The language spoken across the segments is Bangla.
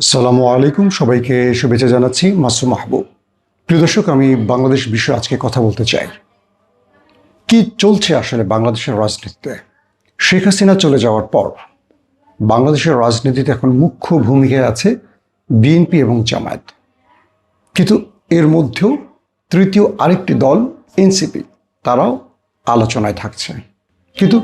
আসসালামু আলাইকুম, সবাইকে শুভেচ্ছা জানাচ্ছি। মাসুম মাহবুব। প্রিয় দর্শক, আমি বাংলাদেশ বিষয়ে আজকে কথা বলতে চাই। কি চলছে আসলে বাংলাদেশের রাজনীতিতে? শেখ হাসিনা চলে যাওয়ার পর বাংলাদেশের রাজনীতিতে এখন মুখ্য ভূমিকায় আছে বিএনপি এবং জামায়াত। কিন্তু এর মধ্যেও তৃতীয় আরেকটি দল এনসিপি, তারাও আলোচনায় থাকছে। কিন্তু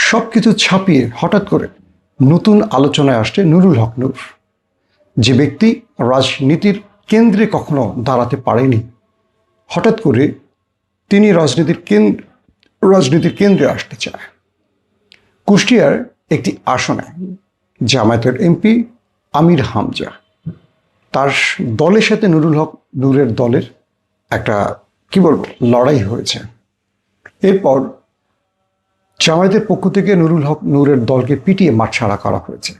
সব কিছু ছাপিয়ে হঠাৎ করে নতুন আলোচনায় আসছে নুরুল হক নূর, যে ব্যক্তি রাজনীতির কেন্দ্রে কখনো দাঁড়াতে পারেনি। হঠাৎ করে তিনি রাজনীতির কেন্দ্রে আসতে চায়। কুষ্টিয়ার একটি আসনে জামায়াতের এমপি আমির হামজা, তার দলের সাথে নুরুল হক নূরের দলের একটা লড়াই হয়েছে। এরপর জামায়াতের পক্ষ থেকে নুরুল হক নূরের দলকে পিটিয়ে মাঠ ছাড়া করা হয়েছে।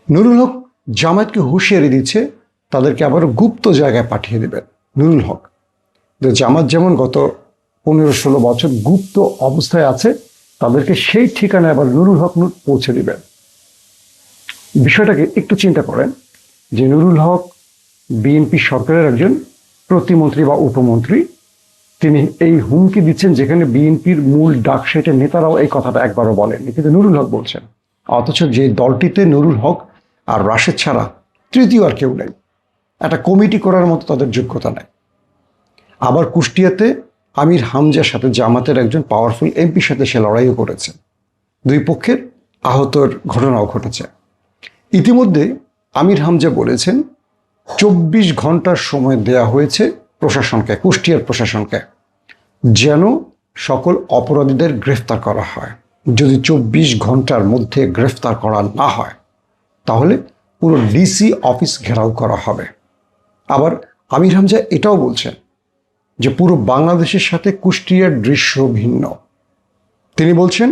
নুরুল হক জামায়াতকে হুঁশিয়ারি দিচ্ছে তাদেরকে আবার গুপ্ত জায়গায় পাঠিয়ে দেবেন। নুরুল হক, জামাত যেমন গত 15-16 বছর গুপ্ত অবস্থায় আছে, তাদেরকে সেই ঠিকানায় আবার নুরুল হক নূর পৌঁছে দিবেন। বিষয়টাকে একটু চিন্তা করেন যে নুরুল হক বিএনপি সরকারের একজন প্রতিমন্ত্রী বা উপমন্ত্রী, তিনি এই হুমকি দিচ্ছেন যেখানে বিএনপির মূল ডাকসেটের নেতারাও এই কথাটা একবারও বলেননি, কিন্তু নুরুল হক বলছেন। অথচ যে দলটিতে নুরুল হক আর রাশেদ ছাড়া তৃতীয় আর কেউ নেই, একটা কমিটি করার মতো তাদের যোগ্যতা নেই। আবার কুষ্টিয়াতে আমির হামজার সাথে জামাতের একজন পাওয়ারফুল এমপির সাথে সে লড়াইও করেছে। দুই পক্ষের আহতর ঘটনাও ঘটেছে। ইতিমধ্যে আমির হামজা বলেছেন 24 ঘন্টার সময় দেয়া হয়েছে প্রশাসনকে, কুষ্টিয়ার প্রশাসনকে, যেন সকল অপরাধীদের গ্রেফতার করা হয়। যদি 24 ঘন্টার মধ্যে গ্রেফতার করা না হয় তাহলে পুরো ডিসি অফিস ঘেরাও করা হবে। আবার আমির হামজা এটাও বলছেন যে পুরো বাংলাদেশের সাথে কুষ্টিয়ার দৃশ্য ভিন্ন। তিনি বলছেন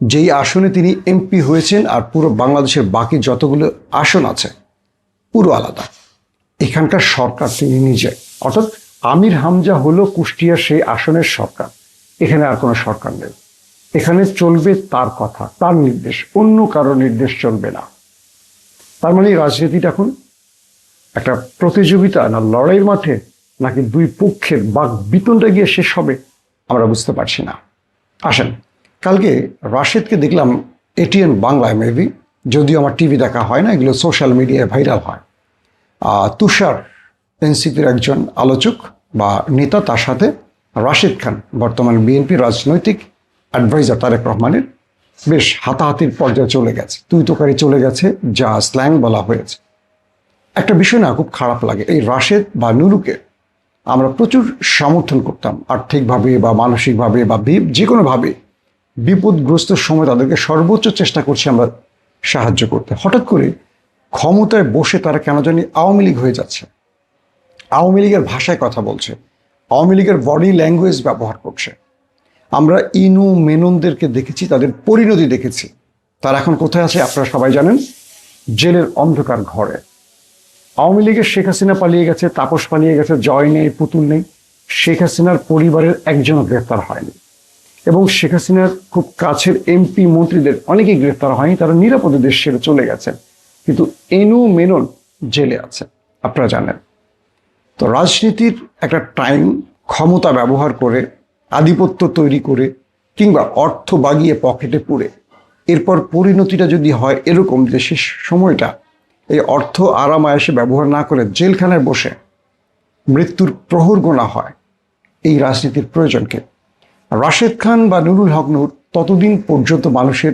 যেই আসনে তিনি এমপি হয়েছেন আর পুরো বাংলাদেশের বাকি যতগুলো আসন আছে পুরো আলাদা। এখানকার সরকার তিনি নিজে, অর্থাৎ আমির হামজা হলো কুষ্টিয়ার সেই আসনের সরকার। এখানে আর কোনো সরকার নেই, এখানে চলবে তার কথা, তার নির্দেশ, অন্য কারো নির্দেশ চলবে না। তার মানে রাজনীতিটা এখন একটা প্রতিযোগিতা না লড়াইয়ের মাঠে, নাকি দুই পক্ষের বাক বিতণ্ডা গিয়ে শেষ হবে আমরা বুঝতে পারছি না। আসেন, কালকে রাশেদকে দেখলাম এটিএন বাংলায়, মেবি, যদিও আমার টিভি দেখা হয় না, এগুলো সোশ্যাল মিডিয়ায় ভাইরাল হয়। তুষার এনসিপির একজন আলোচক বা নেতা, তার সাথে রাশেদ খান, বর্তমান বিএনপি রাজনৈতিক অ্যাডভাইজার তারেক রহমানের, বেশ হাতাহাতির পর্যায়ে চলে গেছে, তুই তোকারি চলে গেছে, যা স্ল্যাং বলা হয়েছে। একটা বিষয় না খুব খারাপ লাগে, এই রাশেদ বা নুরুকে আমরা প্রচুর সমর্থন করতাম আর্থিকভাবে বা মানসিকভাবে বা যে কোনোভাবে। বিপদগ্রস্ত সময় তাদেরকে সর্বোচ্চ চেষ্টা করছি আমরা সাহায্য করতে। হঠাৎ করে ক্ষমতায় বসে তারা কেন জানি আওয়ামী লীগ হয়ে যাচ্ছে, আওয়ামী লীগের ভাষায় কথা বলছে, আওয়ামী লীগের বডি ল্যাঙ্গুয়েজ ব্যবহার করছে। আমরা ইনু মেননদেরকে দেখেছি, তাদের পরিণতি দেখেছি। তারা এখন কোথায় আছে আপনারা সবাই জানেন, জেলের অন্ধকার ঘরে। আওয়ামী লীগের শেখ হাসিনা পালিয়ে গেছে, তাপস পালিয়ে গেছে, জয় নেই, পুতুল নেই। শেখ হাসিনার পরিবারের একজনও গ্রেফতার হয়নি, এবং শেখ হাসিনার খুব কাছের এমপি মন্ত্রীদের অনেকেই গ্রেফতার হয়নি, তারা নিরাপদে দেশ ছেড়ে চলে গেছেন। কিন্তু এনু মেনন জেলে আছে, আপনারা জানেন। তো রাজনীতির একটা টাইম ক্ষমতা ব্যবহার করে, আধিপত্য তৈরি করে, কিংবা অর্থ বাগিয়ে পকেটে পুরে, এরপর পরিণতিটা যদি হয় এরকম যে শেষ সময়টা এই অর্থ আরাম আয়েসে ব্যবহার না করে জেলখানায় বসে মৃত্যুর প্রহর গোনা হয়, এই রাজনীতির প্রয়োজনকে। রাশেদ খান বা নুরুল হক নূর ততদিন পর্যন্ত মানুষের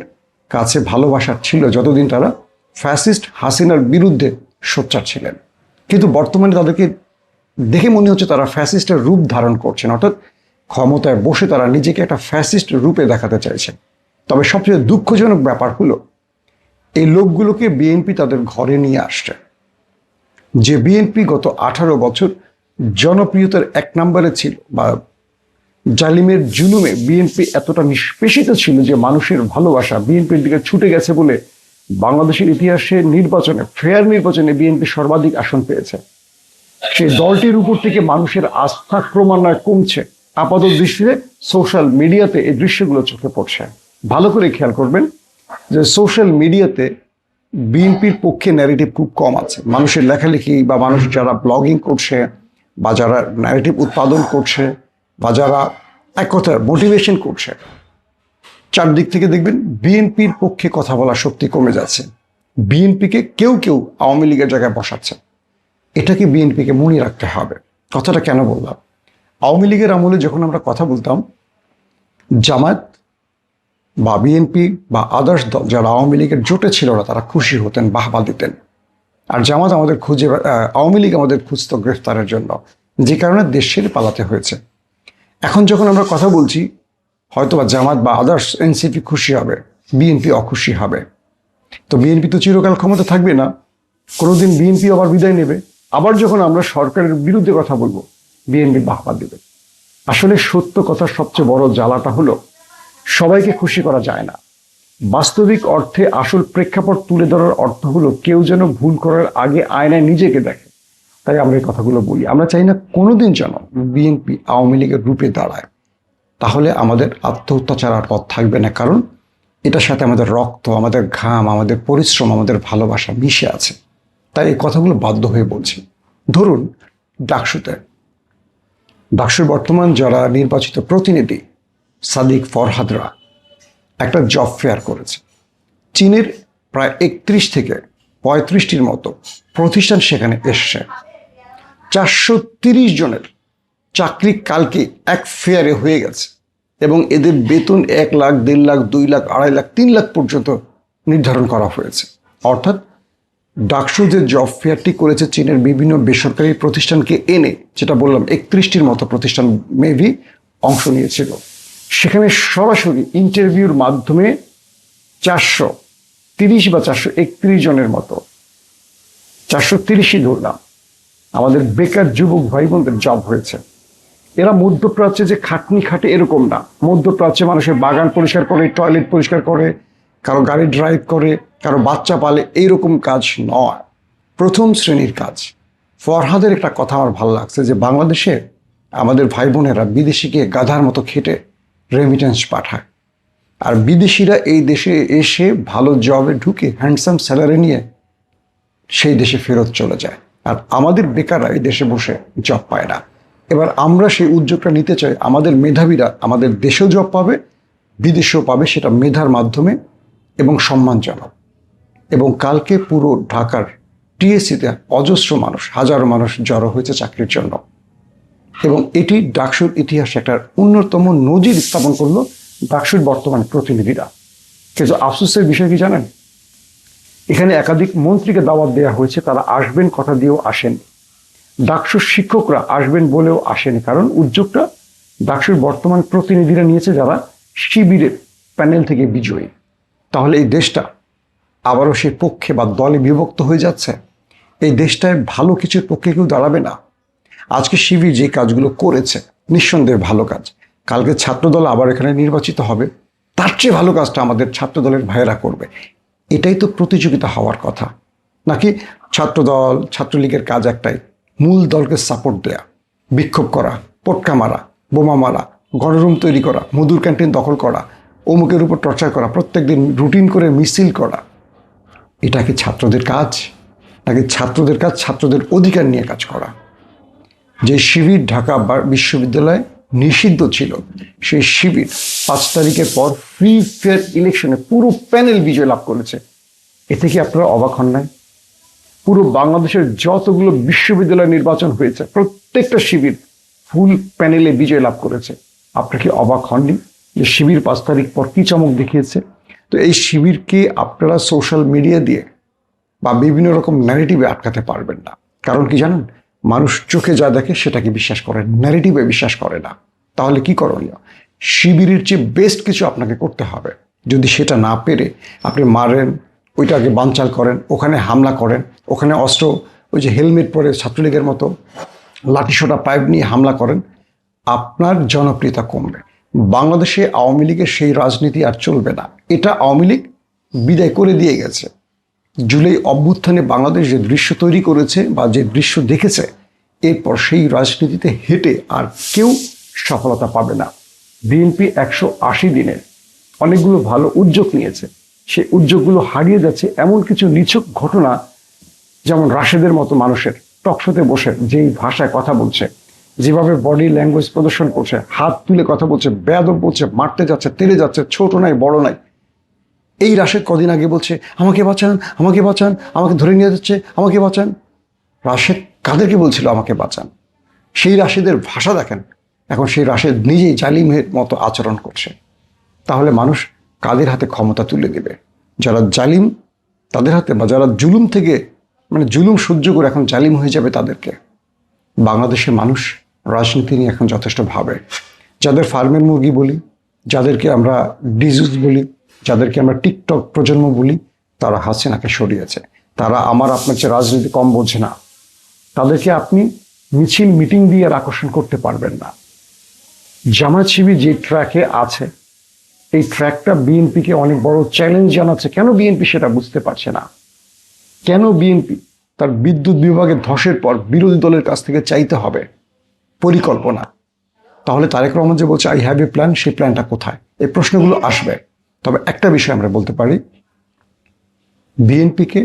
কাছে ভালোবাসার ছিল যতদিন তারা ফ্যাসিস্ট হাসিনার বিরুদ্ধে সোচ্চার ছিলেন। কিন্তু বর্তমানে তাদেরকে দেখে মনে হচ্ছে তারা ফ্যাসিস্টের রূপ ধারণ করছেন, অর্থাৎ ক্ষমতায় বসে তারা নিজেকে একটা ফ্যাসিস্ট রূপে দেখাতে চাইছেন। তবে সবচেয়ে দুঃখজনক ব্যাপার হলো এই লোকগুলোকে বিএনপি তাদের ঘরে নিয়ে আসছে। যে বিএনপি গত 18 বছর জনপ্রিয়তার 1 নম্বরে ছিল, বা জালিমের জুলুমে বিএনপি এতটা নিষ্পেষিত ছিল যে মানুষের ভালোবাসা বিএনপির দিকে ছুটে গেছে বলে বাংলাদেশের ইতিহাসে ফেয়ার নির্বাচনে বিএনপি সর্বাধিক আসন পেয়েছে। সেই দলটির উপর থেকে মানুষের আস্থা ক্রমান্বয়ে কমছে। আপাত দৃষ্টিতে সোশ্যাল মিডিয়াতে এই দৃশ্যগুলো চোখে পড়ছে। ভালো করে খেয়াল করবেন যে সোশ্যাল মিডিয়াতে বিএনপির পক্ষে ন্যারেটিভ খুব কম আছে। মানুষের লেখালেখি বা মানুষ যারা ব্লগিং করছে বা যারা ন্যারেটিভ উৎপাদন করছে বা যারা এক কথা মোটিভেশন করছে, চারদিক থেকে দেখবেন বিএনপির পক্ষে কথা বলার শক্তি কমে যাচ্ছে। বিএনপিকে কেউ কেউ আওয়ামী লীগের জায়গায় বসাচ্ছে। এটাকে বিএনপিকে মনে রাখতে হবে। কথাটা কেন বললাম? আওয়ামী লীগের আমলে যখন আমরা কথা বলতাম, জামায়াত বা বিএনপি বা আদার্স দল যারা আওয়ামী লীগের জোটে ছিল না তারা খুশি হতেন, বাহবা দিতেন। আর জামাত আমাদের আওয়ামী লীগ আমাদের খুঁজত গ্রেফতারের জন্য, যে কারণে দেশ ছেড়ে পালাতে হয়েছে। এখন যখন আমরা কথা বলছি, হয়তোবা জামাত বা আদার্স এনসিপি খুশি হবে, বিএনপি অখুশি হবে। তো বিএনপি তো চিরকাল ক্ষমতা থাকবে না, কোনোদিন বিএনপি আবার বিদায় নেবে। আবার যখন আমরা সরকারের বিরুদ্ধে কথা বলবো, বিএনপি বাহবা দেবে। আসলে সত্য কথার সবচেয়ে বড় জ্বালাটা হলো সবাইকে খুশি করা যায় না। বাস্তবিক অর্থে আসল প্রেক্ষাপট তুলে ধরার অর্থ হলো কেউ যেন ভুল করার আগে আয়নায় নিজেকে দেখে। তাই আমরা এই কথাগুলো বলি। আমরা চাই না কোনোদিন যেন বিএনপি আওয়ামী লীগের রূপে দাঁড়ায়। তাহলে আমাদের আত্মহত্যা ছাড়ার পথ থাকবে না, কারণ এটার সাথে আমাদের রক্ত, আমাদের ঘাম, আমাদের পরিশ্রম, আমাদের ভালোবাসা মিশে আছে। তাই এই কথাগুলো বাধ্য হয়ে বলছি। ধরুন ডাকসুর বর্তমান যারা নির্বাচিত প্রতিনিধি সাদিক ফরহাদরা একটা জব ফেয়ার করেছে। চীনের প্রায় 31 থেকে 35টির মতো প্রতিষ্ঠান সেখানে এসছে। 430 জনের চাকরি কালকে এক ফেয়ারে হয়ে গেছে এবং এদের বেতন 1 লাখ, 1.5 লাখ, 2 লাখ, 2.5 লাখ, 3 লাখ পর্যন্ত নির্ধারণ করা হয়েছে। অর্থাৎ ডাকসু যে জব ফেয়ারটি করেছে চীনের বিভিন্ন বেসরকারি প্রতিষ্ঠানকে এনে, যেটা বললাম 31টির মতো প্রতিষ্ঠান মেবি অংশ নিয়েছিল, সেখানে সরাসরি ইন্টারভিউর মাধ্যমে 430 বা 431 জনের মতো, 430ই ধরলাম, আমাদের বেকার যুবক ভাই বোনদের জব হয়েছে। এরা মধ্যপ্রাচ্যে যে খাটনি খাটে এরকম না। মধ্যপ্রাচ্যে মানুষের বাগান পরিষ্কার করে, টয়লেট পরিষ্কার করে, কারো গাড়ি ড্রাইভ করে, কারো বাচ্চা পালে, এইরকম কাজ নয়, প্রথম শ্রেণীর কাজ। ফরহাদের একটা কথা আমার ভালো লাগছে, যে বাংলাদেশে আমাদের ভাই বোনেরা বিদেশে গিয়ে গাধার মতো খেটে রেমিটেন্স পাঠায়, আর বিদেশিরা এই দেশে এসে ভালো জবে ঢুকে হ্যান্ডসাম স্যালারি নিয়ে সেই দেশে ফেরত চলে যায়, আর আমাদের বেকাররা এই দেশে বসে জব পায় না। এবার আমরা সেই উদ্যোগটা নিতে চাই, আমাদের মেধাবীরা আমাদের দেশেও জব পাবে, বিদেশেও পাবে, সেটা মেধার মাধ্যমে এবং সম্মানজনক। এবং কালকে পুরো ঢাকার টিএসসিতে অজস্র মানুষ, হাজারো মানুষ জড়ো হয়েছে চাকরির জন্য, এবং এটি ডাকসুর ইতিহাসে একটা অন্যতম নজির স্থাপন করলো ডাকসুর বর্তমান প্রতিনিধিরা। কিন্তু আফসোসের বিষয় কি জানেন? এখানে একাধিক মন্ত্রীকে দাওয়াত দেওয়া হয়েছে, তারা আসবেন কথা দিয়েও আসেন। ডাকসুর শিক্ষকরা আসবেন বলেও আসেনি, কারণ উদ্যোগটা ডাকসুর বর্তমান প্রতিনিধিরা নিয়েছে যারা শিবিরের প্যানেল থেকে বিজয়ী। তাহলে এই দেশটা আবারও সেই পক্ষে বা দলে বিভক্ত হয়ে যাচ্ছে। এই দেশটায় ভালো কিছুর পক্ষে কেউ দাঁড়াবে না। আজকে শিবির যে কাজগুলো করেছে নিঃসন্দেহে ভালো কাজ, কালকে ছাত্রদল আবার এখানে নির্বাচিত হবে, তার চেয়ে ভালো কাজটা আমাদের ছাত্রদলের ভাইয়েরা করবে। এটাই তো প্রতিযোগিতা হওয়ার কথা, নাকি ছাত্রদল ছাত্রলীগের কাজ একটাই, মূল দলকে সাপোর্ট দেয়া, বিক্ষোভ করা, পটকা মারা, বোমা মারা, গণরুম তৈরি করা, মধুর ক্যান্টিন দখল করা, অমুকের উপর টর্চার করা, প্রত্যেকদিন রুটিন করে মিছিল করা। এটা কি ছাত্রদের কাজ? নাকি ছাত্রদের কাজ ছাত্রদের অধিকার নিয়ে কাজ করা? যে শিবির ঢাকা বিশ্ববিদ্যালয়ে নিষিদ্ধ ছিল, সেই শিবির 5 তারিখের পর ফ্রি ফেয়ার ইলেকশনে পুরো প্যানেল বিজয় লাভ করেছে। এতে কি আপনারা অবাক হন নাই? পুরো বাংলাদেশের যতগুলো বিশ্ববিদ্যালয় নির্বাচন হয়েছে প্রত্যেকটা শিবির ফুল প্যানেলে বিজয় লাভ করেছে। আপনারা কি অবাক হননি যে শিবির 5 তারিখ পর কি চমক দেখিয়েছে? তো এই শিবিরকে আপনারা সোশ্যাল মিডিয়া দিয়ে বা বিভিন্ন রকম ন্যারেটিভে আটকাতে পারবেন না। কারণ কি জানেন? মানুষ চোখে যা দেখে সেটাকে বিশ্বাস করে, ন্যারেটিভে বিশ্বাস করে না। তাহলে কি করণীয়? শিবিরের চেয়ে বেস্ট কিছু আপনাকে করতে হবে। যদি সেটা না পেরে আপনি মারেন, ওইটাকে বানচাল করেন, ওখানে হামলা করেন, ওখানে অস্ত্র, ওই যে হেলমেট পরে ছাত্রলীগের মতো লাঠিসোঁটা পাইপ নিয়ে হামলা করেন, আপনার জনপ্রিয়তা কমবে। বাংলাদেশে আওয়ামী লীগের সেই রাজনীতি আর চলবে না। এটা আওয়ামী লীগ বিদায় করে দিয়ে গেছে। জুলাই অভ্যুত্থানে বাংলাদেশ যে দৃশ্য তৈরি করেছে বা যে দৃশ্য দেখেছে, এরপর সেই রাজনীতিতে হেঁটে আর কেউ সফলতা পাবে না। বিএনপি 180 দিনে অনেকগুলো ভালো উদ্যোগ নিয়েছে, সেই উদ্যোগগুলো হারিয়ে যাচ্ছে। এমন কিছু নিছক ঘটনা, যেমন রাশেদের মতো মানুষের টকশোতে বসে যেই ভাষায় কথা বলছে, যেভাবে বডি ল্যাঙ্গুয়েজ প্রদর্শন করছে, হাত তুলে কথা বলছে, বেয়াদব বলছে, মারতে যাচ্ছে, তেড়ে যাচ্ছে, ছোট নাই বড় নাই। এই রাশেদ কদিন আগে বলছে আমাকে বাঁচান, আমাকে বাঁচান, আমাকে ধরে নিয়ে যাচ্ছে, আমাকে বাঁচান। রাশেদ কাদেরকে বলছিল আমাকে বাঁচান? সেই রাশেদের ভাষা দেখেন। এখন সেই রাশেদ নিজেই জালিমের মতো আচরণ করছে। তাহলে মানুষ কাদের হাতে ক্ষমতা তুলে দেবে? যারা জালিম তাদের হাতে, বা যারা জুলুম থেকে জুলুম সহ্য করে এখন জালিম হয়ে যাবে তাদেরকে? বাংলাদেশের মানুষ রাজনীতি নিয়ে এখন যথেষ্ট ভাবে। যাদের ফার্মের মুরগি বলি, যাদেরকে আমরা ডিজিজ বলি, যাদেরকে আমরা টিকটক প্রজন্ম বলি, তারা হাসিনাকে সরিয়েছে। তারা আমার আপনার চেয়ে রাজনীতি কম বোঝে না। তাদেরকে আপনি মিছিল মিটিং দিয়ে আর আকর্ষণ করতে পারবেন না। জামায়াত শিবির যে ট্র্যাকে আছে, এই ট্র্যাকটা বিএনপিকে অনেক বড় চ্যালেঞ্জ জানাচ্ছে। কেন বিএনপি সেটা বুঝতে পারছে না? কেন বিএনপি তার বিদ্যুৎ বিভাগের ধসের পর বিরোধী দলের কাছ থেকে চাইতে হবে পরিকল্পনা? তাহলে তারেক রহমান যে বলছে আই হ্যাভ এ প্ল্যান, সেই প্ল্যানটা কোথায়? এই প্রশ্নগুলো আসবে। তবে একটা বিষয় আমরা বলতে পারি, বিএনপিকে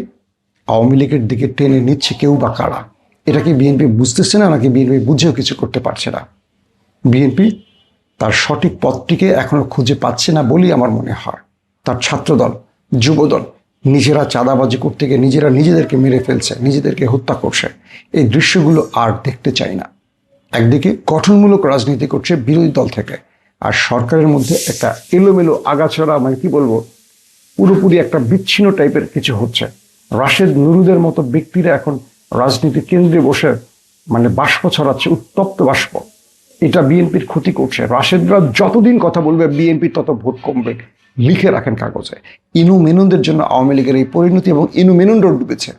আওয়ামী লীগের দিকে টেনে নিচ্ছে কেউ বা কারা, এটা কি বিএনপি বুঝতেছে না, নাকি বিএনপি বুঝেও কিছু করতে পারছে না? বিএনপি তার সঠিক পথটিকে এখনো খুঁজে পাচ্ছে না বলেই আমার মনে হয়। তার ছাত্রদল, যুবদল নিজেরা চাঁদাবাজি করতে গিয়ে নিজেরা নিজেদেরকে মেরে ফেলছে, নিজেদেরকে হত্যা করছে। এই দৃশ্যগুলো আর দেখতে চাই না। একদিকে গঠনমূলক রাজনীতি করছে বিরোধী দল থেকে, আর সরকারের মধ্যে একটা এলোমেলো আগাছড়া, কি বলবো, পুরোপুরি একটা বিচ্ছিন্ন টাইপের কিছু হচ্ছে। রাশেদ নুরুদের মতো ব্যক্তিরা এখন রাজনীতির কেন্দ্রে বসে বাষ্প ছড়াচ্ছে, উত্তপ্ত বাষ্প। এটা বিএনপির ক্ষতি করছে। রাশেদরা যতদিন কথা বলবে বিএনপির তত ভোট কমবে। লিখে রাখেন কাগজে। ইনু মেনুনদের জন্য আওয়ামী লীগের এই পরিণতি, এবং ইনু মেনুনরাও ডুবেছে।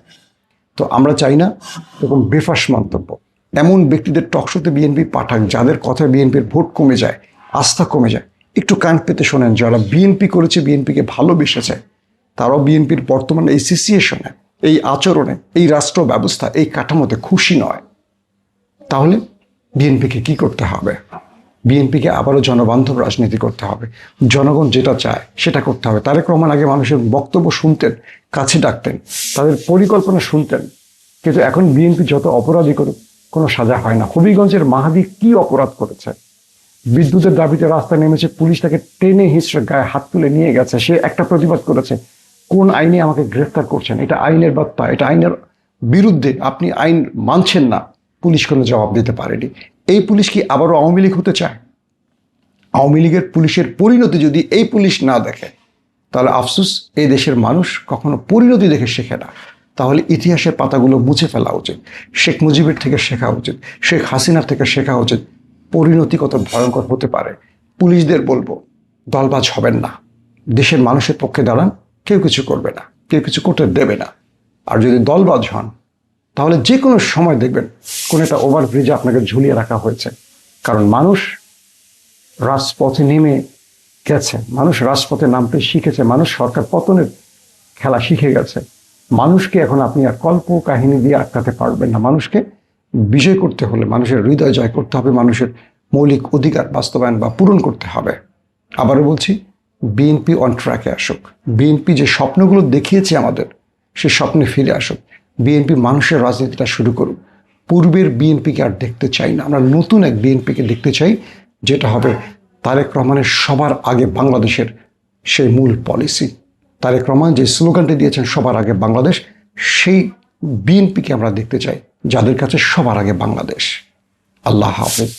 তো আমরা চাই না এরকম বেফাস মন্তব্য। এমন ব্যক্তিদের টকশোতে বিএনপি পাঠাক, যাদের কথায় বিএনপির ভোট কমে যায়, আস্থা কমে যায়। একটু কান পেতে শোনেন, যারা বিএনপি করেছে, বিএনপিকে ভালোবেসেছে, তারাও বিএনপির বর্তমানে এই সিচুয়েশনে, এই আচরণে, এই রাষ্ট্র ব্যবস্থা, এই কাঠামোতে খুশি নয়। তাহলে বিএনপিকে কি করতে হবে? বিএনপিকে আবারও জনবান্ধব রাজনীতি করতে হবে। জনগণ যেটা চায় সেটা করতে হবে। তারেক রহমান আগে মানুষের বক্তব্য শুনতেন, কাছে ডাকতেন, তাদের পরিকল্পনা শুনতেন। কিন্তু এখন বিএনপি যত অপরাধী করুক, কোনো সাজা হয় না। হবিগঞ্জের মাহাদি কি অপরাধ করেছে? বিদ্যুতের দাবিতে রাস্তায় নেমেছে, পুলিশ তাকে টেনে হিঁচড়ে গায়ে হাত তুলে নিয়ে গেছে। সে একটা প্রতিবাদ করেছে, কোন আইনে আমাকে গ্রেফতার করছেন? এটা আইনের বার্তা, এটা আইনের বিরুদ্ধে। আপনি আইন মানছেন না। পুলিশ কোনো জবাব দিতে পারেনি। এই পুলিশ কি আবারও আওয়ামী লীগ হতে চায়? আওয়ামী লীগের পুলিশের পরিণতি যদি এই পুলিশ না দেখে, তাহলে আফসোস, এই দেশের মানুষ কখনো পরিণতি দেখে শেখে না। তাহলে ইতিহাসের পাতাগুলো মুছে ফেলা উচিত। শেখ মুজিবের থেকে শেখা উচিত, শেখ হাসিনার থেকে শেখা উচিত পরিণতি কত ভয়ঙ্কর হতে পারে। পুলিশদের বলবো, দলবাজ হবেন না। দেশের মানুষের পক্ষে দাঁড়ান। কেউ কিছু করবে না, কেউ কিছু করতে দেবে না। আর যদি দলবাজ হন, তাহলে যে কোনো সময় দেখবেন কোন একটা ওভারব্রিজে আপনাকে ঝুলিয়ে রাখা হয়েছে। কারণ মানুষ রাজপথে নেমে গেছে, মানুষ রাজপথে নামতে শিখেছে, মানুষ সরকার পতনের খেলা শিখে গেছে। মানুষকে এখন আপনি আর কল্প কাহিনী দিয়ে আটকাতে পারবেন না। মানুষকে বিজয় করতে হলে মানুষের হৃদয় জয় করতে হবে, মানুষের মৌলিক অধিকার বাস্তবায়ন বা পূরণ করতে হবে। আবারও বলছি, বিএনপি অন ট্র্যাকে আসুক। বিএনপি যে স্বপ্নগুলো দেখিয়েছে আমাদের, সে স্বপ্নে ফিরে আসুক। বিএনপি মানুষের রাজনীতিটা শুরু করুক। পূর্বের বিএনপিকে আর দেখতে চাই না। আমরা নতুন এক বিএনপিকে দেখতে চাই, যেটা হবে তারেক রহমানের সবার আগে বাংলাদেশের সেই মূল পলিসি। তারেক রহমান যে স্লোগানটি দিয়েছেন, সবার আগে বাংলাদেশ, সেই বিএনপিকে আমরা দেখতে চাই, যাদের কাছে সবার আগে বাংলাদেশ। আল্লাহ হাফেজ।